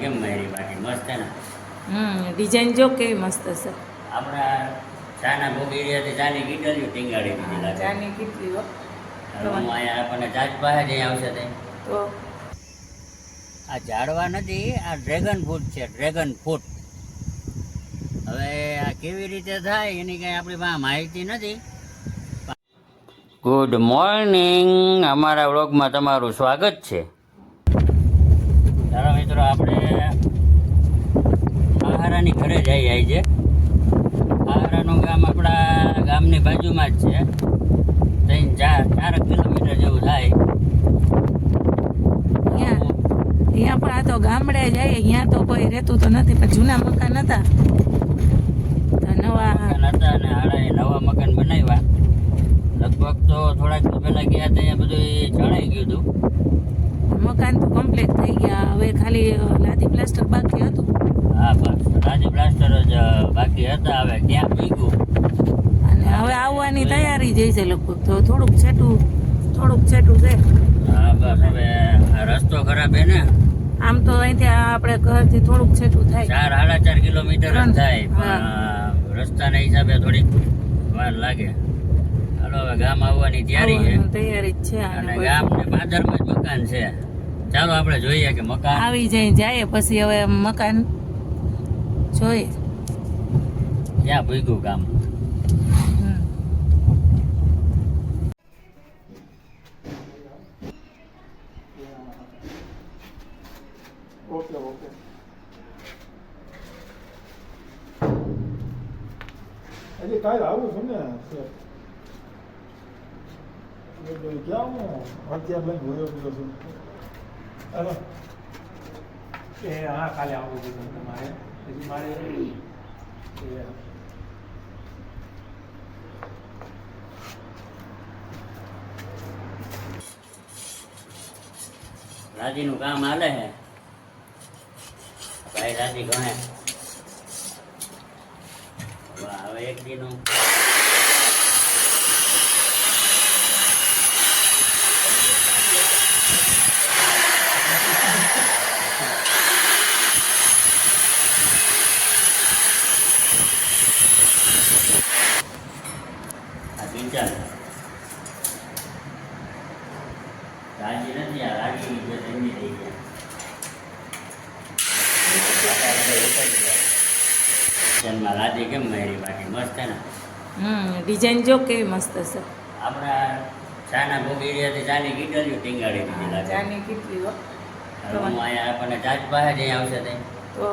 કેમ મારી બાકી મસ્ત છે ને. ડિઝાઇન જો કેવી મસ્ત છે. આપણા ચાના ભોગ એરિયાથી ચાની કીટલીઓ ટીંગાડી દીધી લાગે. ચાની કેટલી હો હું અહીંયા આપણને ચાચ પાસે જઈ આવશે તે તો આ ઝાડવા નથી, આ ડ્રેગન ફ્રૂટ છે. ડ્રેગન ફ્રૂટ હવે આ કેવી રીતે થાય એની કંઈ આપણી પાસે માહિતી નથી. ગુડ મોર્નિંગ, અમારા વ્લોગમાં તમારું સ્વાગત છે. ચાલો મિત્રો, આપણે આહારાની ઘરે જઈ આવી છે. આહારાનું ગામ આપણા ગામની બાજુમાં જ છે. 3-4 કિલોમીટર જેવું થાય. અહીંયા પણ આ તો ગામડે જાય, અહીંયા તો કોઈ રહેતું તો નથી, પણ જૂના મકાન હતા તો નવા હતા અને હાડા નવા મકાન બનાવ્યા. લગભગ તો થોડાક પહેલા ગયા ત્યાં બધું ચણાઈ ગયું હતું. મકાન તો કમ્પ્લીટ થઈ ગયા, હવે ખાલી લાદી પ્લાસ્ટર બાકી હતું. હા, બસ લાદી પ્લાસ્ટર જ બાકી હતા. હવે ત્યાં ભીગું અને હવે આવવાની તૈયારી જઈ છે લગભગ, તો થોડુંક છેટું છે. હા, બસ હવે આ રસ્તો ખરાબ હે ને. આમ તો અહીંથી આપણે ઘરથી થોડુંક છેટું થાય, 4-4.5 કિલોમીટર જ થાય, હા. પણ રસ્તાના હિસાબે થોડીક વાર લાગે. હાલો, હવે ગામ આવવાની તૈયારી છે તૈયારી જ છે અને ગામની પાદરમાં જ મકાન છે. ચાલો આપણે જોઈએ કે મકાન આવી જાય પછી હવે મકાન જોઈએ ક્યાં ભીગું ગામ. ઓકે હજી કાલે આવું છું ને ક્યાં હું અત્યારે લઈને ભૂયો ગયો છું. હાલો એ હા, કાલે આવવું જોઈએ તમારે. હજી મારે રાજીનું કામ હાલે છે. ભાઈ રાજી ગણે હવે એક દીનું પિંચર રાજી નથી, આ રાજી જે એમની થઈ ગયા. રાજી કેમ મારી બાકી મસ્ત છે ને. ડિઝાઇન જો કેવી મસ્ત છે. આપણા ચાના ભોગ એરિયાથી ચાની કીટલીઓ ટીંગાડી દીધી લાગે. ચાની કેટલી હો હવે હું અહીંયા આપણને ચાચ પાસે જઈ આવશે તે તો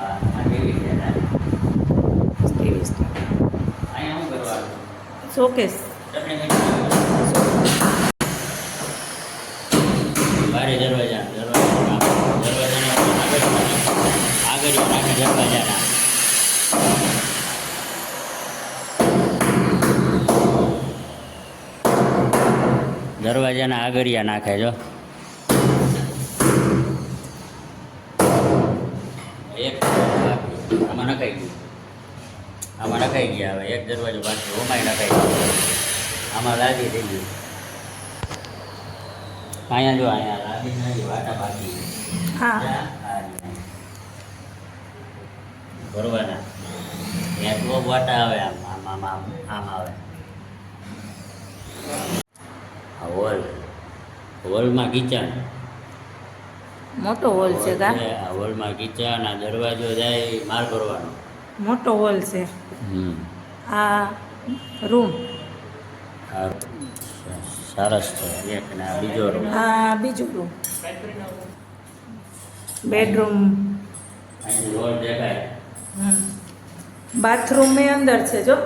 આ કેવી છે ને? અહીંયા શું કરવાનું? શોકેસ બારે દરવાજાના આગળ નાખે દરવાજાના. દરવાજાના આગળિયા નાખે જો. એક આમાં નખાઈ ગયું, આમાં નખાઈ ગયા. હવે એક દરવાજો બાકી, ઓમાંય નખાઈ ગયો. આમાં લાદી થઈ ગયું. અહીંયા જો, અહીંયા લાદી નથી, વાટા બાકી. હા ભરવાના ત્યાં તો વાટા આવે, આમ આવે. હોલમાં કિચન, મોટો હોલ છે કા આ હોલમાં કિચન. આ દરવાજો જાય માલ ભરવાનો. મોટો હોલ છે. આ રૂમ, આ સરસ છે. એક ને આ બીજો રૂમ. આ બીજો રૂમ, બેડરૂમ. અહીં હોલ દેખાય. બાથરૂમ એ અંદર છે જો.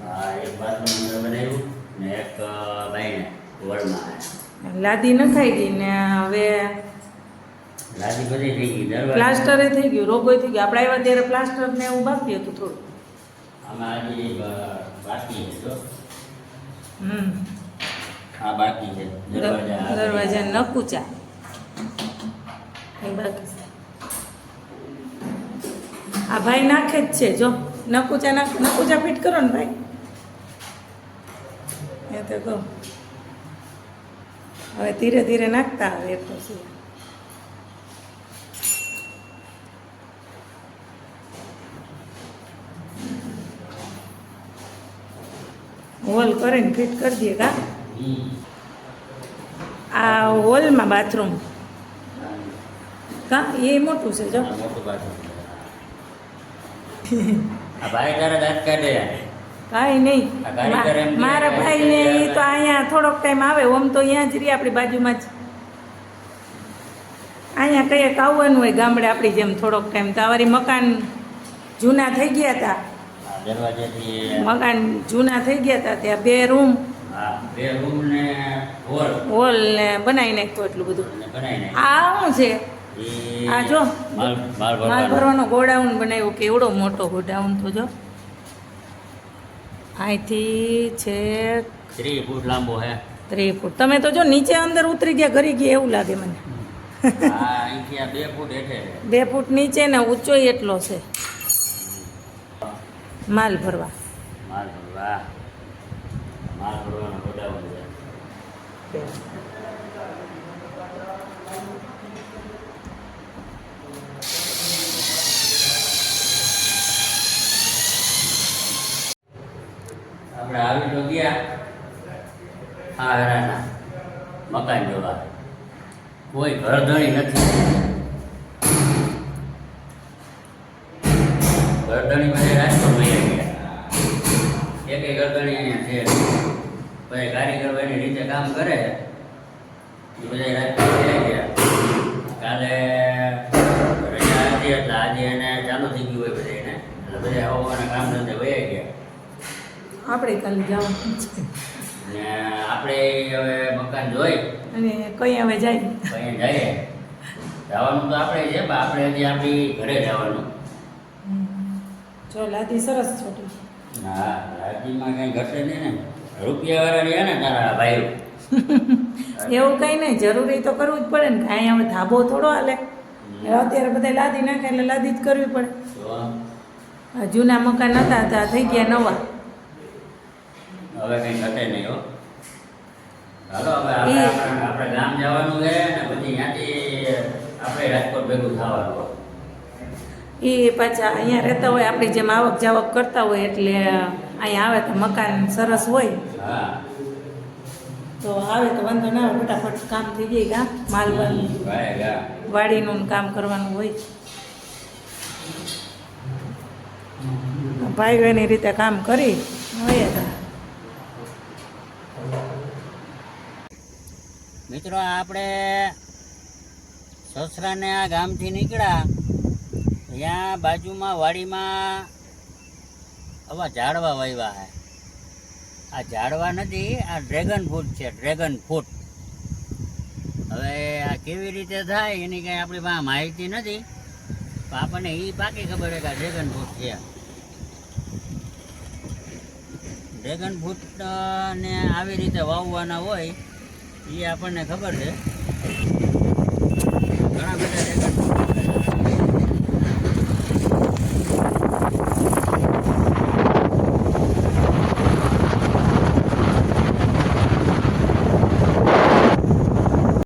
આ એક બાથરૂમ બનાવ્યું ને એક બાઈને હોલમાં. લાદી નખાઈ ગઈ ને હવે લાદી બધી થઈ ગઈ. દરવાજો પ્લાસ્ટરે થઈ ગયું, રોગોય થઈ ગયું. આપણે આવ્યા ત્યારે પ્લાસ્ટર ને એવું બાકી હતું થોડું. આમાં હજી બાકી છે જો. હમ આ બાકી છે દરવાજા નકુચા એ બાકી છે. આ ભાઈ નાખે જ છે જો. નકુચા ફિટ કરો ને ભાઈ. એ તો કહું હવે ધીરે ધીરે નાખતા આવે એક પછી હોલ કરીને ફિટ કરી દઈએ કા આ હોલમાં બાથરૂમ કા એ મોટું છે જો આ મોટું બાથરૂમ. આ ભાઈ તારા દાંત કાઢે. કાંઈ નહીં આ કારીગર એમ કે મારા ભાઈને એ તો અહીંયા થોડોક ટાઈમ આવે ઓમ તો અહીંયા જ રહી આપણી બાજુમાં જ અહીંયા કઈએ આવવાનું હોય ગામડે આપણી જેમ થોડોક ટાઈમ તો અમારી મકાન જૂના થઈ ગયા હતા આ દરવાજાથી મકાન જૂના થઈ ગયા હતા ત્યાં 2 રૂમ હા 2 રૂમ ને હોલ હોલ ને બનાવી નાખ્યું એટલું બધું અને બનાવીને આ શું છે ઈ આ જો માલ માલ ભરવાનો. ભરવાનો ગોડાઉન બનાવ્યો કેવડો મોટો ગોડાઉન તો જો અહીંથી છે 3 ફૂટ લાંબો હે 3 ફૂટ તમે તો જો નીચે અંદર ઉતરી ગયા ઘરી ગયા એવું લાગે મને આ અહીંથી આ 2 ફૂટ હેઠે છે. 2 ફૂટ નીચે ને ઊંચો એટલો છે માલ ભરવા માલ ભરવા માલ ભરવાનો ગોડાઉન છે. આપણે આવી તો ગયા આ હરાના મકાન જોવા કોઈ ઘરધણી નથી. ઘરધણી બધા રાજકોટ વહી ગયા. એકેય ઘરધણી અહીંયા છે બધા કારીગરો એની રીતે કામ કરે એ બધા રાજકોટ વહી ગયા. કાલે રજા હતી એટલે આજે એને ચાલુ થઈ ગયું હોય બધા એને એટલે બધા આવવાના કામ ધંધે વહી ગયા. આપણે કાલે જવાનું છે ને આપણે હવે મકાન જોઈ અને કઈ હવે જાય કઈ જઈએ જવાનું તો આપણે છે પણ આપણે હજી આપણી ઘરે જવાનું. જો લાદી સરસ છોટી હા રાજ્યમાં કઈ ઘટે નહીં ને રૂપિયાવાળા રહ્યા ને તારા ભાઈઓ. એવું કંઈ નહીં જરૂરી તો કરવું જ પડે ને કાંઈ હવે ધાબો થોડો હાલે અત્યારે બધા લાદી નાખે એટલે લાદી જ કરવી પડે તો આ જૂના મકાન હતા ત્યાં થઈ ગયા નવા હવે કઈ ઘટે નહીં હો. હાલો હવે આપણે ગામ જવાનું છે ને પછી ત્યાંથી આપણે રાજકોટ ભેગું થવાનું હોય. એ પાછા અહીંયા રહેતા હોય આપણી જેમ આવક જાવક કરતા હોય એટલે અહીંયા આવે તો મકાન સરસ હોય હા તો આવે તો વાંધો ના આવે ફટાફટ કામ થઈ જાય ગા માલ ભાઈ ગા વાડીનું કામ કરવાનું હોય ભાઈઓ એની રીતે કામ કરી હોય હતા. મિત્રો આપણે સસરાને આ ગામથી નીકળ્યા ત્યાં બાજુમાં વાડીમાં આવા ઝાડવા વાવ્યા છે. આ ઝાડવા નથી આ ડ્રેગન ફ્રૂટ છે ડ્રેગન ફ્રૂટ. હવે આ કેવી રીતે થાય એની કાંઈ આપણી પાસે માહિતી નથી પણ આપણને એ પાકી ખબર છે કે આ ડ્રેગન ફ્રૂટ છે. ડ્રેગન ફ્રૂટ ને આવી રીતે વાવવાના હોય એ આપણને ખબર છે. ઘણા બધા ડ્રેગન